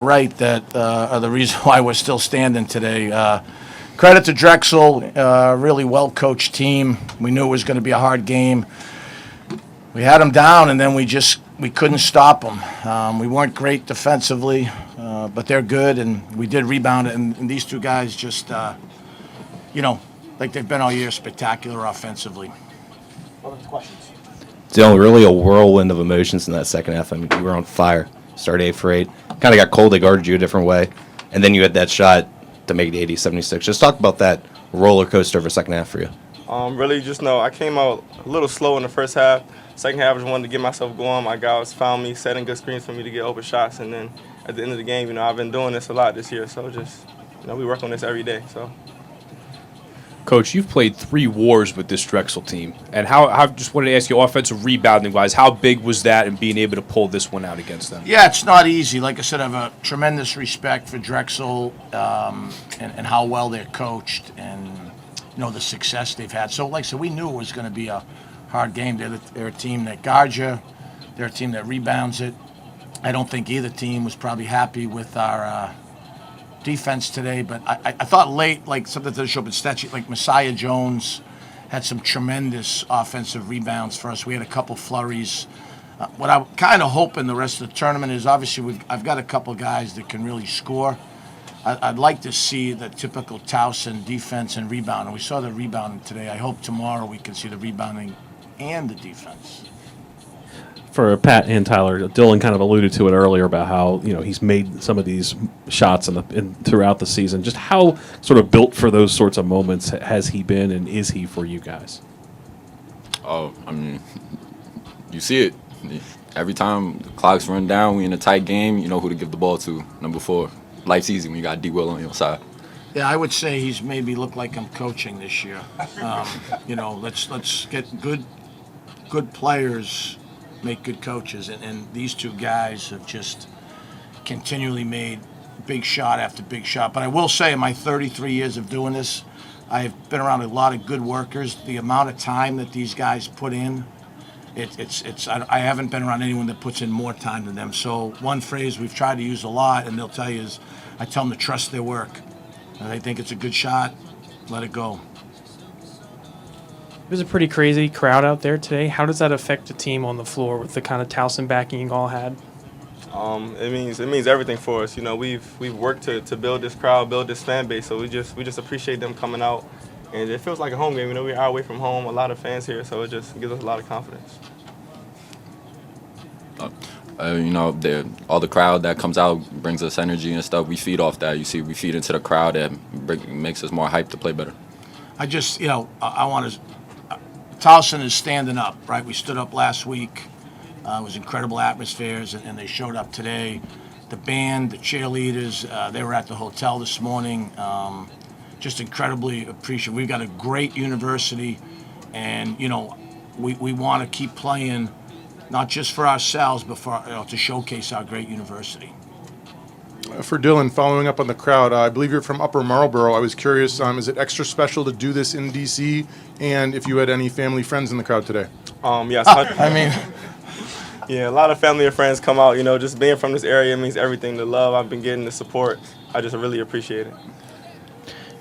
right that are the reason why we're still standing today. Credit to Drexel, really well-coached team. We knew it was going to be a hard game. We had them down, and then we couldn't stop them. We weren't great defensively, but they're good, and we did rebound it. And these two guys just, like they've been all year, spectacular offensively. What are the questions? Dylan, really a whirlwind of emotions in that second half. I mean, you were on fire. Started 8 for 8. Kind of got cold. They guarded you a different way. And then you had that shot to make it 80-76. Just talk about that roller coaster of a second half for you. Really just know I came out a little slow in the first half. Second half, I just wanted to get myself going. My guys found me, setting good screens for me to get open shots. And then at the end of the game, I've been doing this a lot this year. So just, we work on this every day. So. Coach, you've played 3 wars with this Drexel team, and how just wanted to ask you, offensive rebounding wise, how big was that in being able to pull this one out against them? Yeah, it's not easy. Like I said, I have a tremendous respect for Drexel and how well they're coached and the success they've had. So, like I said, we knew it was going to be a hard game. They're a team that guards you. They're a team that rebounds it. I don't think either team was probably happy with our defense today, but I thought late, like something that showed up in stat sheet, like Messiah Jones had some tremendous offensive rebounds for us. We had a couple flurries. What I'm kind of hoping the rest of the tournament is, obviously I've got a couple guys that can really score. I'd like to see the typical Towson defense and rebounding. We saw the rebounding today. I hope tomorrow we can see the rebounding and the defense. For Pat and Tyler, Dylan kind of alluded to it earlier about how he's made some of these shots throughout the season. Just how sort of built for those sorts of moments has he been, and is he for you guys? Oh, I mean, you see it every time the clock's run down. We in a tight game. You know who to give the ball to. Number 4. Life's easy when you got D. Will on your side. Yeah, I would say he's made me look like I'm coaching this year. Let's get good players. Make good coaches, and these two guys have just continually made big shot after big shot. But I will say, in my 33 years of doing this, I've been around a lot of good workers. The amount of time that these guys put in, I haven't been around anyone that puts in more time than them. So one phrase we've tried to use a lot, and they'll tell you, is I tell them to trust their work. And they think it's a good shot, let it go. It was a pretty crazy crowd out there today. How does that affect the team on the floor with the kind of Towson backing you all had? It means everything for us. We've worked to build this crowd, build this fan base. So we just appreciate them coming out, and it feels like a home game. We are away from home, a lot of fans here, so it just gives us a lot of confidence. All the crowd that comes out brings us energy and stuff. We feed off that. You see, we feed into the crowd that makes us more hyped to play better. I just, I want to. Towson is standing up, right? We stood up last week. It was incredible atmospheres, and they showed up today. The band, the cheerleaders, they were at the hotel this morning. Just incredibly appreciative. We've got a great university, and, we want to keep playing, not just for ourselves, but for to showcase our great university. For Dylan, following up on the crowd, I believe you're from Upper Marlboro. I was curious, is it extra special to do this in D.C., and if you had any family friends in the crowd today? Yes. Yeah, a lot of family and friends come out. Just being from this area means everything. The love I've been getting, the support, I just really appreciate it.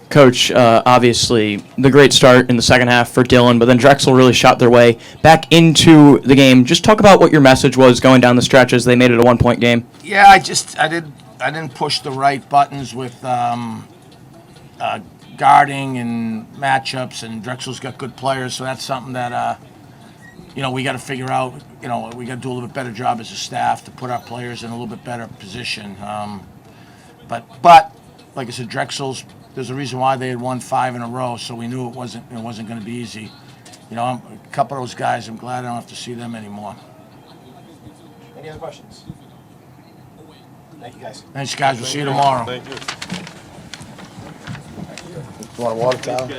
Coach, obviously the great start in the second half for Dylan, but then Drexel really shot their way back into the game. Just talk about what your message was going down the stretch as they made it a 1-point game. Yeah, I didn't push the right buttons with guarding and matchups, and Drexel's got good players, so that's something that we got to figure out. We got to do a little bit better job as a staff to put our players in a little bit better position. But like I said, there's a reason why they had won 5 in a row, so we knew it wasn't going to be easy. A couple of those guys, I'm glad I don't have to see them anymore. Any other questions? Thank you, guys. Thanks, guys. We'll see you tomorrow. Thank you. You want a water towel?